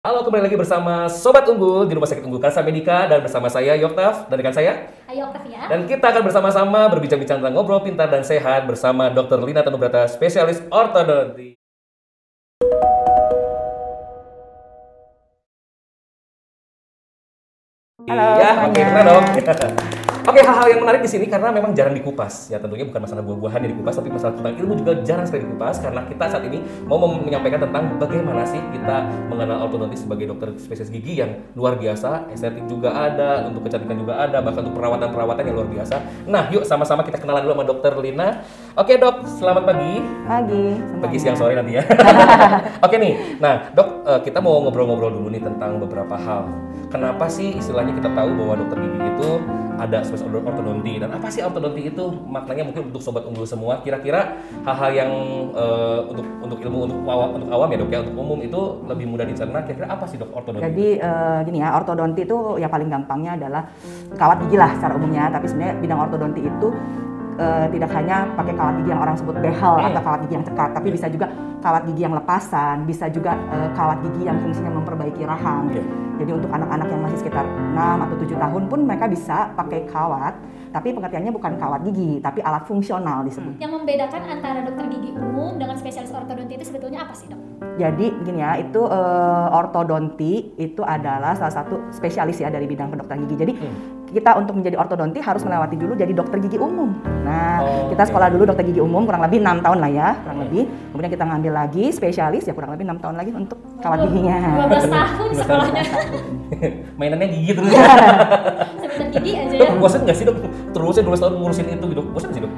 Halo, kembali lagi bersama Sobat Unggul di Rumah Sakit Unggul Kansa Medika dan bersama saya Yoktaf dan rekan saya. Ayo Oktavia. Dan kita akan bersama-sama berbincang-bincang tentang ngobrol pintar dan sehat bersama Dr. Lina Tanubrata, spesialis ortodonti. Halo Iya, semuanya. oke, benar dong. Oke, hal-hal yang menarik di sini karena memang jarang dikupas. Ya, tentunya bukan masalah buah-buahan yang dikupas, tapi masalah tentang ilmu juga jarang sekali dikupas karena kita saat ini mau menyampaikan tentang bagaimana sih kita mengenal ortodontis sebagai dokter spesialis gigi yang luar biasa, estetik juga ada, untuk kecantikan juga ada, bahkan untuk perawatan-perawatan yang luar biasa. Nah, yuk sama-sama kita kenalan dulu sama Dokter Lina. Oke, Dok, selamat pagi. Pagi. Pagi, siang, sore nanti ya. Oke nih, nah Dok, kita mau ngobrol-ngobrol dulu nih tentang beberapa hal. Kenapa sih istilahnya kita tahu bahwa dokter gigi itu ada spesialis ortodonti, dan apa sih ortodonti itu maknanya mungkin untuk sobat unggul semua, kira-kira hal-hal yang untuk ilmu untuk awam ya Dok ya, untuk umum itu lebih mudah dicerna, kira-kira apa sih Dok ortodonti? Jadi gini ya, ortodonti itu ya paling gampangnya adalah kawat gigi lah secara umumnya. Tapi sebenarnya bidang ortodonti itu tidak hanya pakai kawat gigi yang orang sebut behel atau kawat gigi yang cekat, tapi bisa juga kawat gigi yang lepasan, bisa juga kawat gigi yang fungsinya memperbaiki rahang. Jadi untuk anak-anak yang masih sekitar 6 atau 7 tahun pun mereka bisa pakai kawat, tapi pengertiannya bukan kawat gigi, tapi alat fungsional disebut. Yang membedakan antara dokter gigi umum dengan spesialis ortodonti itu sebetulnya apa sih, Dok? Jadi gini ya, itu ortodonti itu adalah salah satu spesialis ya dari bidang kedokteran gigi. Jadi kita untuk menjadi ortodonti harus melewati dulu jadi dokter gigi umum. Nah, kita sekolah dulu dokter gigi umum kurang lebih 6 tahun lah ya, kurang lebih. Kemudian kita ngambil lagi spesialis ya kurang lebih 6 tahun lagi untuk kawat giginya. 12 tahun sekolahnya. Mainannya gigi terus. Sebentar gigi aja Dok, ya. bosan nggak sih Dok? Terusnya 12 tahun ngurusin itu gitu. Bosan nggak sih Dok?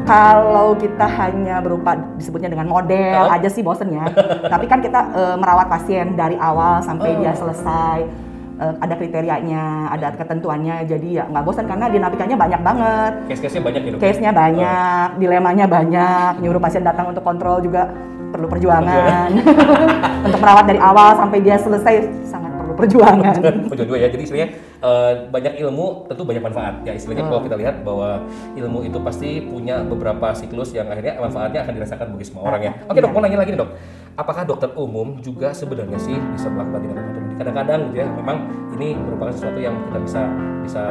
Kalau kita hanya berupa disebutnya dengan model aja sih bosen ya. Tapi kan kita merawat pasien dari awal sampai dia selesai. Ada kriterianya, ada ketentuannya, jadi ya nggak bosan karena dinamikanya banyak banget. Case-nya banyak ya Dok? Case-nya banyak, dilemanya banyak, nyuruh pasien datang untuk kontrol juga perlu perjuangan. Untuk merawat dari awal sampai dia selesai sangat perlu perjuangan. Perjuangan juga ya, jadi istilahnya banyak ilmu tentu banyak manfaat. Ya istilahnya kalau kita lihat bahwa ilmu itu pasti punya beberapa siklus yang akhirnya manfaatnya akan dirasakan bagi semua orang ya. Oke Dok, mau nanya lagi nih Dok. Apakah dokter umum juga sebenarnya sih bisa melakukan tindakan ortodonti? Kadang-kadang gitu ya, memang ini merupakan sesuatu yang kita bisa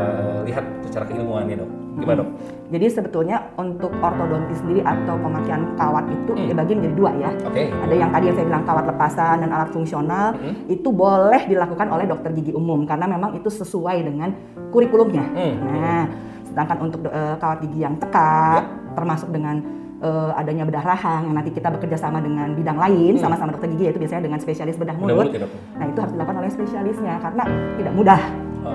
lihat secara keilmuannya Dok. Gimana Dok? Jadi sebetulnya untuk ortodonti sendiri atau pemakaian kawat itu dibagi menjadi dua ya. Ada yang tadi yang saya bilang kawat lepasan dan alat fungsional, itu boleh dilakukan oleh dokter gigi umum karena memang itu sesuai dengan kurikulumnya. Nah, sedangkan untuk kawat gigi yang cekat, termasuk dengan adanya bedah rahang yang nanti kita bekerja sama dengan bidang lain, sama-sama dokter gigi, yaitu biasanya dengan spesialis bedah mulut. Ya, Nah itu harus dilakukan oleh spesialisnya karena tidak mudah.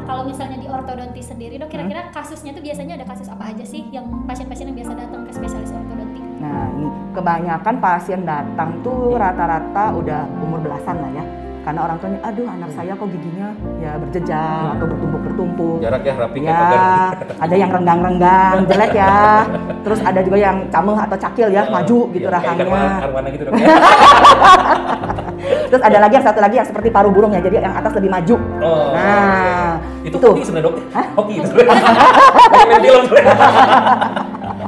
Kalau misalnya di ortodonti sendiri, Dok, kira-kira kasusnya tuh biasanya ada kasus apa aja sih yang pasien-pasien yang biasa datang ke spesialis ortodonti? Nah ini kebanyakan pasien datang tuh rata-rata udah umur belasan lah ya. Karena orang tuanya, aduh anak saya kok giginya ya berjejal atau bertumpuk-bertumpuk. Jarak ya, rapi ya, ada yang renggang-renggang, jelek ya. Terus ada juga yang camel atau cakil ya, maju gitu rahangnya. Arwana gitu Dok. Terus ada lagi yang satu lagi yang seperti paru burung ya, jadi yang atas lebih maju. Nah, itu hoki sebenarnya Dok. Hoki itu.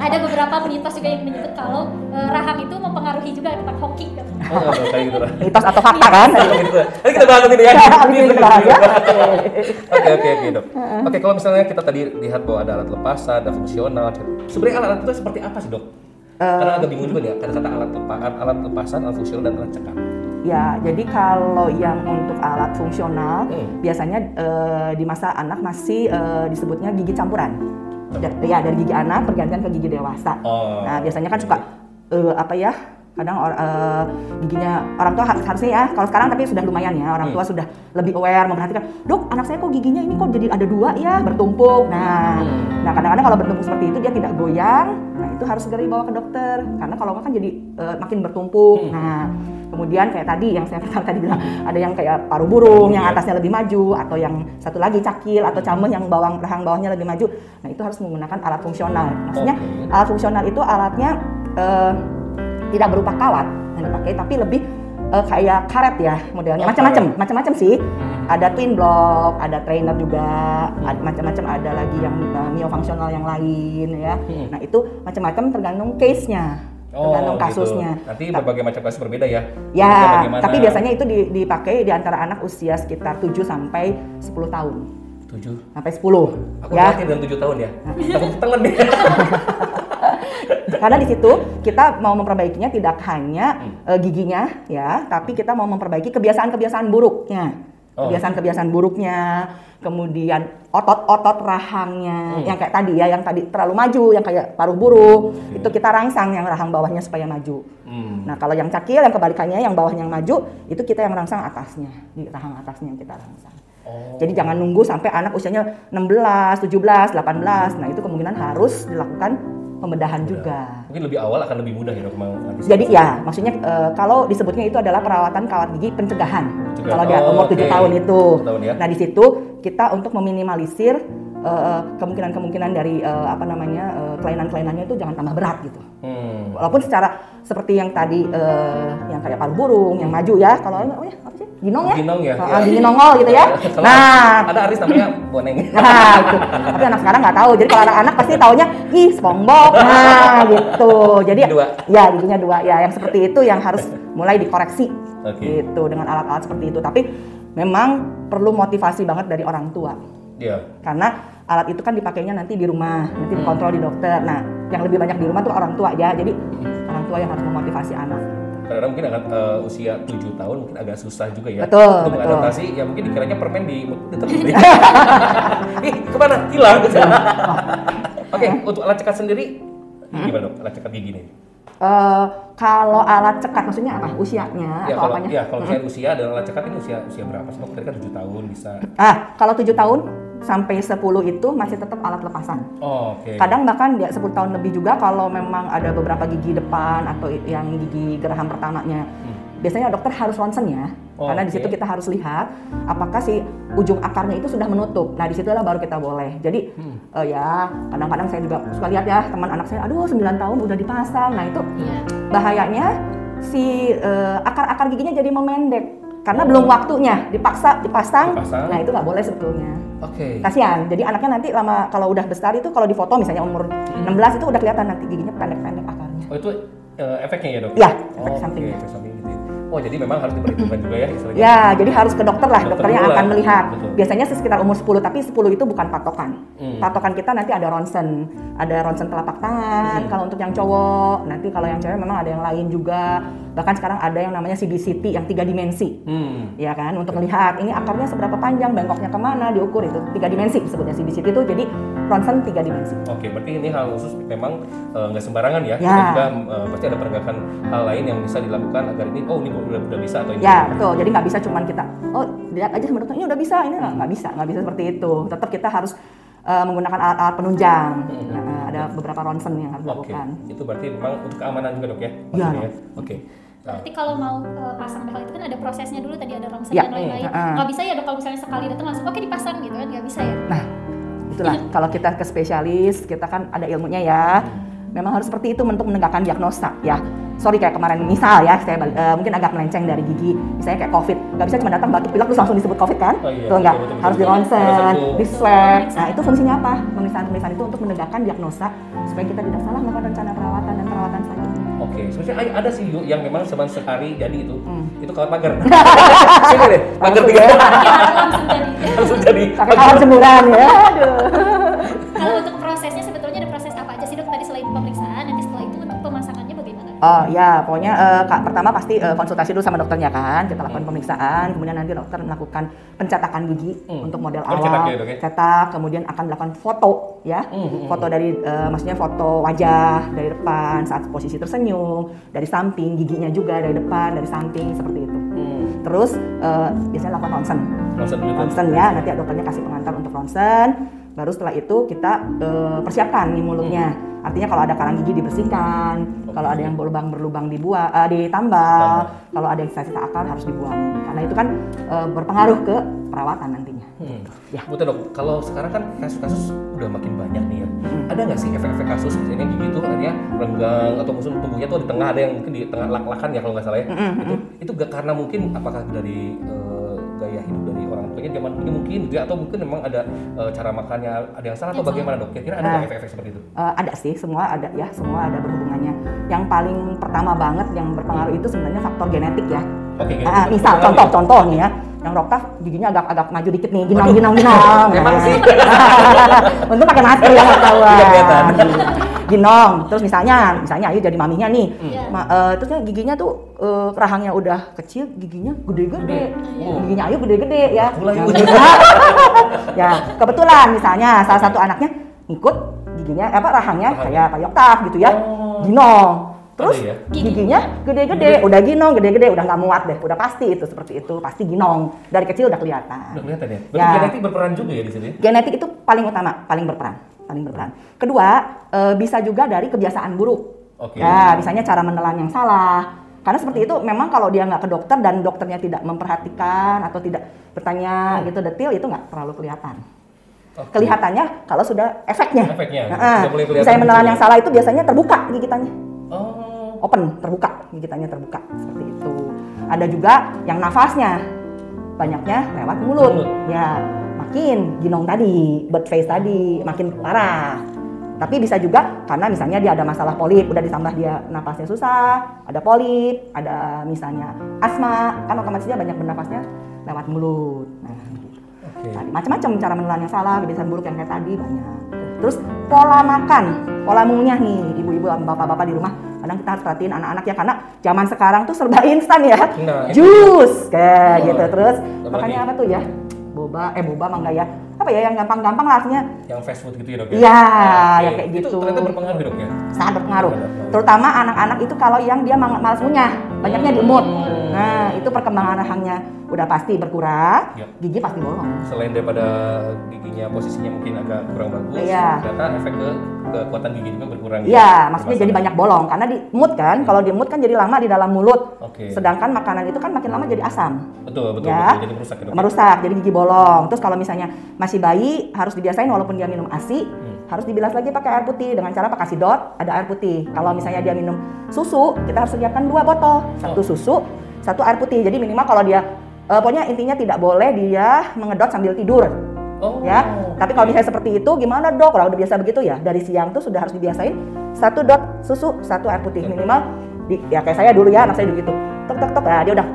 Ada beberapa mitos juga yang menyebut kalau rahang itu mempengaruhi juga tentang hoki. Kayak gitu lah. Mitos atau fakta kan? Nanti kita bahas nanti ya. Oke Dok. Oke, kalau misalnya kita tadi lihat bahwa ada alat lepasan, ada fungsional, sebenarnya alat itu seperti apa sih Dok? Karena agak bingung juga nih kata-kata alat lepasan, alat fungsional dan alat cekat. Ya, jadi kalau yang untuk alat fungsional biasanya di masa anak masih disebutnya gigi campuran. Ya dari gigi anak pergantian ke gigi dewasa. Nah biasanya kan suka kadang giginya orang tua harusnya ya, kalau sekarang tapi sudah lumayan ya, orang tua sudah lebih aware memperhatikan, Dok anak saya kok giginya ini kok jadi ada 2 ya, bertumpuk. Nah kadang-kadang kalau bertumpuk seperti itu dia tidak goyang, nah itu harus segera dibawa ke dokter karena kalau enggak kan jadi makin bertumpuk. Nah kemudian kayak tadi yang saya tadi bilang, ada yang kayak paru burung yang atasnya lebih maju, atau yang satu lagi cakil atau cameh yang rahang bawahnya lebih maju. Nah itu harus menggunakan alat fungsional. Maksudnya alat fungsional itu alatnya tidak berupa kawat yang dipakai, tapi lebih kayak karet ya modelnya, macam-macam sih. Ada twin block, ada trainer juga, macam-macam, ada lagi yang myofunctional yang lain ya. Nah itu macam-macam tergantung case-nya. tergantung gitu. kasusnya. Nanti berbagai macam kasus berbeda ya. Ya, tapi biasanya itu dipakai di antara anak usia sekitar 7 sampai 10 tahun. 7 sampai 10. Aku khawatir dengan 7 tahun ya. Takut temen nih. Karena di situ kita mau memperbaikinya tidak hanya giginya ya, tapi kita mau memperbaiki kebiasaan-kebiasaan buruknya. Kebiasaan-kebiasaan buruknya, kemudian otot-otot rahangnya yang kayak tadi ya, yang tadi terlalu maju, yang kayak paruh burung, itu kita rangsang yang rahang bawahnya supaya maju. Nah, kalau yang cakil, yang kebalikannya, yang bawahnya yang maju, itu kita yang rangsang atasnya, di rahang atasnya yang kita rangsang. Jadi jangan nunggu sampai anak usianya 16, 17, 18, nah itu kemungkinan harus dilakukan pembedahan juga. Mungkin lebih awal akan lebih mudah ya dok. Jadi ya, maksudnya kalau disebutnya itu adalah perawatan kawat gigi pencegahan. Kalau dia umur 7 tahun itu. Ya. Nah di situ kita untuk meminimalisir kemungkinan dari kelainan-kelainannya itu jangan tambah berat gitu. Walaupun secara seperti yang tadi yang kayak paru burung yang maju ya, kalau apa sih? Ginong ya? Ginong ya. Gigi nongol gitu ya. Nah, ada artis namanya Boneng. Nah, gitu. Tapi anak sekarang nggak tahu. Jadi kalau anak-anak pasti taunya SpongeBob. Nah, gitu. Jadi ya giginya 2. Ya, yang seperti itu yang harus mulai dikoreksi. Gitu dengan alat-alat seperti itu. Tapi memang perlu motivasi banget dari orang tua. Iya. Karena alat itu kan dipakainya nanti di rumah, nanti dikontrol di dokter. Nah, yang lebih banyak di rumah tuh orang tua ya. Jadi orang tua yang harus memotivasi anak. Karena mungkin akan usia 7 tahun mungkin agak susah juga ya. Betul, untuk mengadaptasi, ya mungkin dikiranya permen di kemana? Hilang. Oke, untuk alat cekat sendiri gimana dok? Alat cekat gigi nih? Kalau alat cekat maksudnya apa? Usianya ya, atau apanya? Ya, kalau misalnya usia dan alat cekat ini usia berapa sih? Tadi kan 7 tahun bisa. Kalau 7 tahun sampai 10 itu masih tetap alat lepasan. Kadang bahkan dia 10 tahun lebih juga kalau memang ada beberapa gigi depan atau yang gigi geraham pertamanya. Biasanya dokter harus ronsen ya. Karena di situ kita harus lihat apakah si ujung akarnya itu sudah menutup. Nah, di situlah baru kita boleh. Jadi ya kadang-kadang saya juga suka lihat ya teman anak saya, aduh 9 tahun udah dipasang. Nah, itu bahayanya si akar-akar giginya jadi memendek. Karena belum waktunya dipasang. Nah itu nggak boleh sebetulnya. Kasihan. Jadi anaknya nanti lama kalau udah besar itu kalau difoto misalnya umur 16 itu udah kelihatan nanti giginya pendek-pendek akarnya. Itu efeknya ya dok? Iya, efek sampingnya. Jadi memang harus diperhitungkan juga ya istilahnya. Ya, jadi harus ke dokter lah. Dokternya akan melihat. Biasanya sekitar umur 10, tapi 10 itu bukan patokan. Patokan kita nanti ada ronsen. Ada ronsen telapak tangan kalau untuk yang cowok. Nanti kalau yang cewek memang ada yang lain juga. Bahkan sekarang ada yang namanya CBCT yang 3 dimensi. Ya kan, untuk melihat ini akarnya seberapa panjang, bengkoknya kemana, diukur itu 3 dimensi disebutnya CBCT itu. Jadi ronsen 3 dimensi. Berarti ini hal khusus memang nggak sembarangan ya. Kita juga pasti ada penegakan hal lain yang bisa dilakukan agar ini ini udah bisa atau ini. Ya, betul. Jadi nggak bisa cuman kita lihat aja sama dokter ini udah bisa, ini nggak bisa seperti itu. Tetap kita harus menggunakan alat-alat penunjang. Ada beberapa ronsen yang harus dilakukan. Itu berarti memang untuk keamanan juga dok ya? Iya. Berarti kalau mau pasang behel itu kan ada prosesnya dulu, tadi ada ronsen dan lain-lain. Nggak bisa ya dok kalau misalnya sekali datang langsung dipasang gitu kan, nggak bisa ya? Nah, itulah kalau kita ke spesialis, kita kan ada ilmunya ya. Memang harus seperti itu untuk menegakkan diagnosa ya. Sorry kayak kemarin misal ya, saya mungkin agak melenceng dari gigi, misalnya kayak COVID, nggak bisa cuma datang batuk pilek terus langsung disebut COVID kan? Betul nggak? Harus di ronsen, di swab. Nah itu fungsinya apa? Pemeriksaan itu untuk menegakkan diagnosa supaya kita tidak salah melakukan rencana perawatan dan perawatan selanjutnya. Sebenarnya ada sih yang memang cuma sekali jadi itu kawat pagar. Sini deh, pagar 3. Langsung jadi. Pakai kawat jemuran ya. Kalau untuk prosesnya sebetulnya ada proses apa aja sih dok? Tadi selain pemeriksaan, nanti setelah itu untuk pemasangannya bagaimana? Ya pokoknya pertama pasti konsultasi dulu sama dokternya kan, kita lakukan pemeriksaan, kemudian nanti dokter melakukan pencetakan gigi untuk model awal, cetak, kemudian akan melakukan foto ya, foto dari maksudnya foto wajah dari depan saat posisi tersenyum, dari samping giginya juga dari depan, dari samping seperti itu. Terus biasanya lakukan ronsen ya, nanti dokternya kasih pengantar untuk ronsen. Baru setelah itu kita persiapkan nih mulutnya. Artinya kalau ada karang gigi dibersihkan, kalau ada yang berlubang ditambal, kalau ada yang sisa akar harus dibuang. Karena itu kan berpengaruh ke perawatan nantinya. Ya. Betul dok, kalau sekarang kan kasus-kasus udah makin banyak nih ya. Ada nggak sih efek-efek kasus misalnya gigi itu akhirnya renggang atau mungkin tumbuhnya tuh di tengah, ada yang mungkin di tengah lak-lakan ya kalau nggak salah ya. Itu gak karena mungkin apakah dari gaya hidup dari orang tuanya zaman ini mungkin gitu ya, atau mungkin memang ada cara makannya ada yang salah atau bagaimana dok? Kira-kira ada nggak efek-efek seperti itu? Ada sih, semua ada ya, semua ada berhubungannya. Yang paling pertama banget yang berpengaruh itu sebenarnya faktor genetik ya. Oke, misal contoh nih ya, yang Roktaf giginya agak maju dikit nih, ginong. Emang sih. Untung pakai masker ya, nggak ketahuan. Ginong. Terus misalnya Ayu jadi maminya nih, terus giginya tuh rahangnya udah kecil, giginya gede-gede. Giginya Ayu gede-gede ya. Ya, kebetulan misalnya salah satu anaknya ikut giginya rahangnya kayak Pak Yoktaf gitu ya. Ginong. Terus giginya gede-gede, udah ginong, gede-gede, udah nggak muat deh, udah pasti itu seperti itu, pasti ginong. Dari kecil udah kelihatan. Udah kelihatan ya? Berarti genetik berperan juga ya di sini? Genetik itu paling utama, paling berperan. Kedua, bisa juga dari kebiasaan buruk. Ya, misalnya cara menelan yang salah. Karena seperti itu, memang kalau dia nggak ke dokter dan dokternya tidak memperhatikan atau tidak bertanya gitu detail, itu nggak terlalu kelihatan. Kelihatannya kalau sudah efeknya. Misalnya menelan yang salah itu biasanya terbuka gigitannya. Open, gigitannya terbuka seperti itu. Ada juga yang nafasnya banyaknya lewat mulut. Ya, makin ginong tadi, bird face tadi, makin parah. Tapi bisa juga karena misalnya dia ada masalah polip, udah ditambah dia napasnya susah, ada polip, ada misalnya asma, kan otomatis dia banyak bernapasnya lewat mulut. Nah, macam-macam cara menelan yang salah, kebiasaan buruk yang kayak tadi banyak. Terus pola makan, pola ngunyah nih, ibu-ibu, bapak-bapak di rumah. Kadang kita harus perhatiin anak-anak ya, karena zaman sekarang tuh serba instan ya. Jus kayak gitu. Terus makanya apa tuh ya? Boba mah enggak ya? Apa ya yang gampang-gampang lah artinya? Yang fast food gitu ya dok ya? Iya, ya kayak gitu. Itu ternyata berpengaruh dok ya? Sangat berpengaruh. Terutama anak-anak itu kalau yang dia malas ngunyah, banyaknya di mulut. Nah, itu perkembangan rahangnya udah pasti berkurang, gigi pasti bolong. Selain daripada giginya posisinya mungkin agak kurang bagus, ternyata efek ke kekuatan gigi juga berkurang. Iya, maksudnya jadi banyak bolong karena di mood kan, kalau di mood kan jadi lama di dalam mulut. Sedangkan makanan itu kan makin lama jadi asam. Betul, ya? Jadi merusak gitu. Merusak, jadi gigi bolong. Terus kalau misalnya masih bayi harus dibiasain walaupun dia minum ASI, harus dibilas lagi pakai air putih dengan cara pakai sidot, ada air putih. Kalau misalnya dia minum susu, kita harus sediakan 2 botol, 1 susu, 1 air putih. Jadi minimal kalau dia pokoknya intinya tidak boleh dia mengedot sambil tidur. Ya, tapi kalau misalnya seperti itu gimana dok? Kalau udah biasa begitu ya, dari siang tuh sudah harus dibiasain 1 dot susu, 1 air putih minimal. Ya kayak saya dulu ya, anak saya dulu gitu. Tok, ya dia udah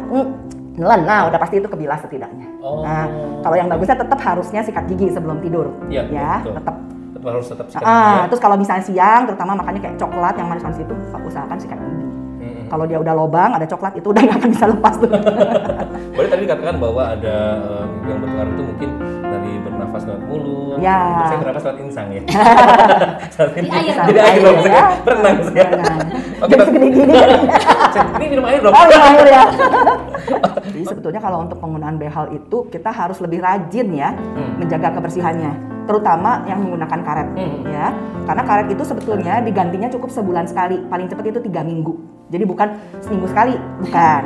nelan, nah udah pasti itu kebilas setidaknya. Nah, kalau yang bagusnya tetap harusnya sikat gigi sebelum tidur. Ya, tetap harus tetap sikat gigi. Terus kalau misalnya siang, terutama makannya kayak coklat yang manis-manis itu, usahakan sikat gigi. Kalau dia udah lobang, ada coklat itu udah nggak akan bisa lepas tuh. Boleh tadi dikatakan bahwa ada yang berpengaruh itu mungkin dari bernafas lewat mulut. Ya. Saya bernafas lewat insang ya. Jadi air dong, berenang saya. Oke, segini gini. Ini minum air dong. Oh, minum air ya. Jadi sebetulnya kalau untuk penggunaan behel itu kita harus lebih rajin ya menjaga kebersihannya, terutama yang menggunakan karet ya. Karena karet itu sebetulnya digantinya cukup sebulan sekali, paling cepat itu 3 minggu. Jadi bukan seminggu sekali, bukan.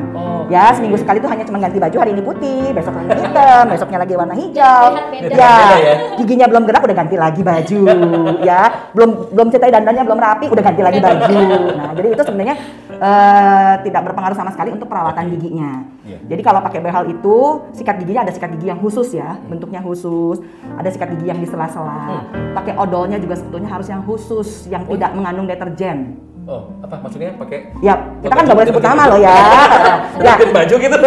Ya, seminggu sekali itu hanya cuma ganti baju, hari ini putih, besok lagi hitam, besoknya lagi warna hijau. Ya, giginya belum gerak udah ganti lagi baju, ya. Belum cetai dandannya belum rapi udah ganti lagi baju. Nah, jadi itu sebenarnya tidak berpengaruh sama sekali untuk perawatan giginya. Jadi kalau pakai behel itu sikat giginya ada sikat gigi yang khusus ya, bentuknya khusus. Ada sikat gigi yang di sela-sela. Pakai odolnya juga sebetulnya harus yang khusus, yang tidak mengandung deterjen. Apa maksudnya pakai? Ya, kita kan nggak boleh sebut nama loh ya. Ya, baju gitu.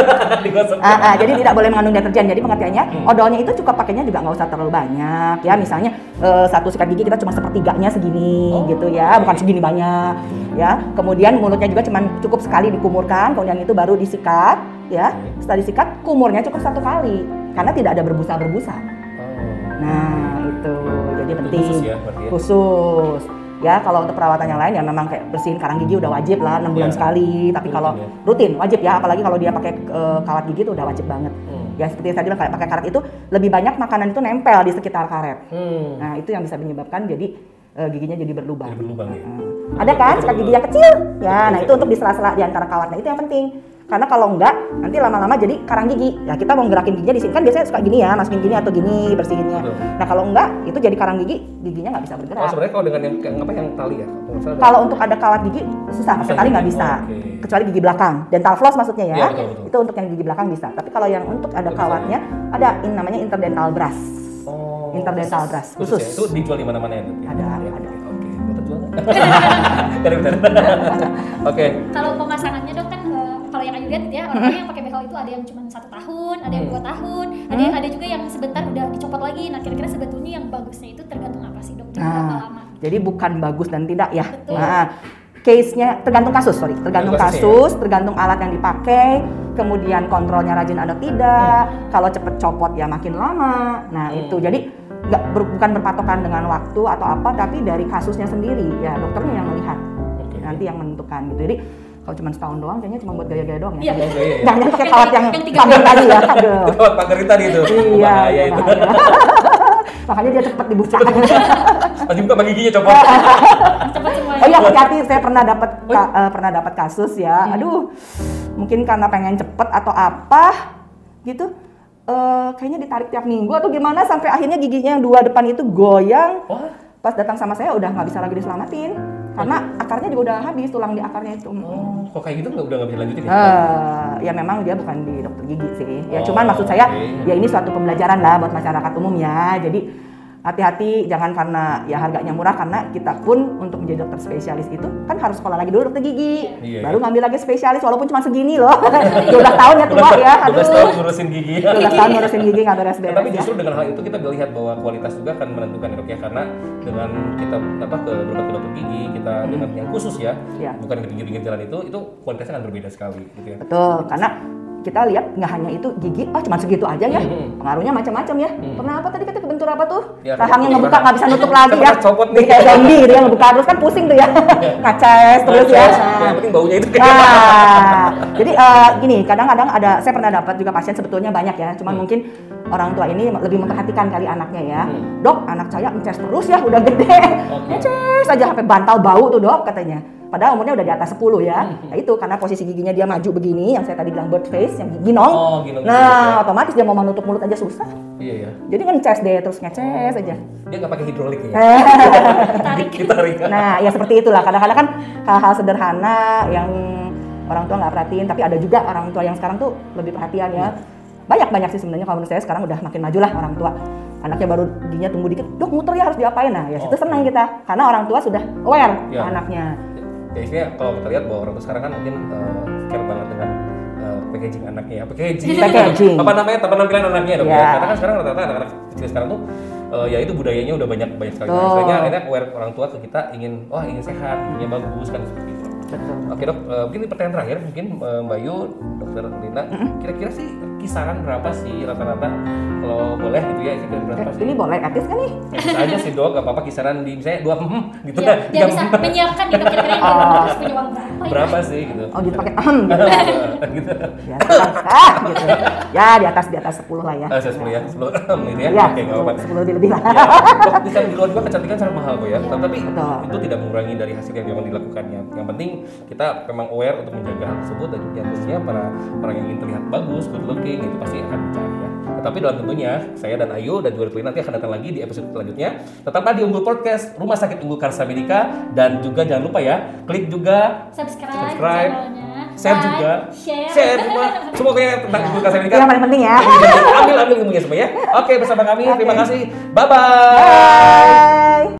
Jadi tidak boleh mengandung deterjen. Jadi pengertiannya, odolnya itu cukup pakainya juga nggak usah terlalu banyak. Ya, misalnya 1 sikat gigi kita cuma sepertiganya segini gitu ya, bukan segini banyak. Ya, kemudian mulutnya juga cuma cukup sekali dikumurkan, kemudian itu baru disikat. Ya, setelah disikat kumurnya cukup 1 kali, karena tidak ada berbusa-berbusa. Nah, itu jadi penting. Khusus ya, berarti ya? Khusus. Ya, kalau untuk perawatan yang lain ya memang kayak bersihin karang gigi udah wajib lah 6 bulan sekali. Tapi kalau rutin wajib ya, apalagi kalau dia pakai kawat gigi itu udah wajib banget. Ya seperti yang tadi bilang pakai karet itu lebih banyak makanan itu nempel di sekitar karet. Nah, itu yang bisa menyebabkan jadi giginya jadi berlubang. Ya. Ada kan sikat gigi yang kecil? Ya, nah itu untuk di sela-sela di antara kawatnya itu yang penting. Karena kalau enggak, nanti lama-lama jadi karang gigi. Ya kita mau gerakin giginya di sini kan biasanya suka gini ya, masukin gini atau gini bersihinnya. Nah kalau enggak, itu jadi karang gigi, giginya nggak bisa bergerak. Oh sebenarnya kalau dengan yang tali ya? Kalau untuk ada kawat gigi susah, pakai tali nggak bisa. Kecuali gigi belakang, dental floss maksudnya ya. Betul. Itu untuk yang gigi belakang bisa. Tapi kalau yang untuk ada kawatnya, ada namanya interdental brush. Interdental brush khusus. Itu dijual di mana-mana ya? Ada. Oke, kita jual nggak? Oke. Kalau pemasangannya dok kan kalau yang Ayu lihat ya orang-orang yang pakai behel itu ada yang cuma 1 tahun, ada yang 2 tahun, ada juga yang sebentar udah dicopot lagi. Nah kira-kira sebetulnya yang bagusnya itu tergantung apa sih dok? Berapa lama? Jadi bukan bagus dan tidak ya. Betul. Nah, case-nya tergantung kasus, tergantung kasus, tergantung alat yang dipakai, kemudian kontrolnya rajin atau tidak. Kalau cepet copot ya makin lama. Nah itu jadi bukan berpatokan dengan waktu atau apa, tapi dari kasusnya sendiri ya dokternya yang melihat, nanti yang menentukan gitu. Jadi kalau cuma setahun doang kayaknya cuma buat gaya-gaya doang ya. Jangan pakai kawat yang pagar tadi ya. Kawat pagar tadi itu. Iya, itu. Makanya dia cepet dibuka. Pasti buka bagi giginya copot. Cepat semuanya. Oh iya, hati-hati, saya pernah dapat kasus ya. Aduh, mungkin karena pengen cepet atau apa gitu. Kayaknya ditarik tiap minggu atau gimana sampai akhirnya giginya yang 2 depan itu goyang. Pas datang sama saya udah nggak bisa lagi diselamatin karena akarnya juga udah habis, tulang di akarnya itu. Kok kayak gitu udah nggak bisa lanjutin ya? Ya memang dia bukan di dokter gigi sih. Ya cuman maksud saya ya ini suatu pembelajaran lah buat masyarakat umum ya. Jadi hati-hati, jangan karena ya harganya murah, karena kita pun untuk menjadi dokter spesialis itu kan harus sekolah lagi dulu dokter gigi, baru ngambil lagi spesialis walaupun cuma segini loh. 12 tahun ya tua ya. 12 tahun ngurusin gigi. 12 tahun ngurusin gigi nggak beres-beres. Tapi justru dengan hal itu kita melihat bahwa kualitas juga akan menentukan ya dok ya, karena dengan kita berobat ke dokter gigi kita dengan yang khusus ya, bukan di pinggir-pinggir jalan itu kualitasnya akan berbeda sekali gitu ya. Betul, karena kita lihat nggak hanya itu gigi, cuma segitu aja ya, pengaruhnya macam-macam ya. Pernah apa tadi kita kebentur apa tuh? Rahangnya ngebuka nggak bisa nutup lagi ya. Jadi kayak zombie gitu ya, ngebuka terus kan pusing tuh ya, ngaces terus ya. Yang penting baunya itu. Jadi gini, kadang-kadang saya pernah dapat juga pasien sebetulnya banyak ya, cuman mungkin orang tua ini lebih memperhatikan kali anaknya ya. Dok, anak saya ngeces terus ya, udah gede, ngeces aja sampai bantal bau tuh dok katanya. Padahal umurnya udah di atas 10 ya. Nah itu karena posisi giginya dia maju begini, yang saya tadi bilang bird face, yang gigi ginong. Nah otomatis dia mau menutup mulut aja susah. Iya ya. Jadi kan ngeces deh, terus ngeces aja. Dia nggak pakai hidrolik ya? Ditarik. Nah ya seperti itulah, kadang-kadang kan hal-hal sederhana yang orang tua nggak perhatiin, tapi ada juga orang tua yang sekarang tuh lebih perhatian ya. Banyak sih sebenarnya, kalau menurut saya sekarang udah makin maju lah orang tua. Anaknya baru giginya tumbuh dikit, dok muter ya harus diapain? Nah ya situ senang kita, karena orang tua sudah aware anaknya. Ya istilahnya kalau kita lihat bahwa orang tua sekarang kan mungkin care banget dengan packaging anaknya ya, packaging. Apa namanya, penampilan anaknya dong ya. Karena kan sekarang rata-rata anak-anak kecil sekarang tuh ya itu budayanya udah banyak sekali. Istilahnya akhirnya aware orang tua ke kita ingin sehat, ingin bagus kan seperti itu. Betul. Oke dok, mungkin ini pertanyaan terakhir mungkin Mbak Yu, Dokter Lina, kira-kira sih kisaran berapa sih rata-rata kalau boleh gitu ya, berapa sih? Ini boleh etis kan nih? Etis aja sih dok, gak apa-apa kisaran di misalnya 2 gitu ya, dia bisa menyiapkan gitu kira-kira yang harus punya uang berapa sih gitu? Oh gitu pakai gitu. Ya, gitu. Ya di atas 10 lah ya. 10 ya, 10 gitu ya? Ya, oke gak apa-apa. 10 lebih lah. Dok, di luar juga kecantikan sangat mahal kok ya, tapi itu tidak mengurangi dari hasil yang memang dilakukannya. Yang penting kita memang aware untuk menjaga hal tersebut, dan yang khususnya para orang yang ingin terlihat bagus, good looking, itu pasti akan mencari ya. Tetapi dalam tentunya saya dan Ayu dan juga Dr. Lina nanti akan datang lagi di episode selanjutnya. Tetaplah di Unggul Podcast Rumah Sakit Unggul Karsa Medika, dan juga jangan lupa ya klik juga subscribe, share juga, share semua kayak tentang Unggul Karsa Medika. Yang paling penting ya. Ambil ilmunya semua ya. Oke, bersama kami terima kasih. Bye.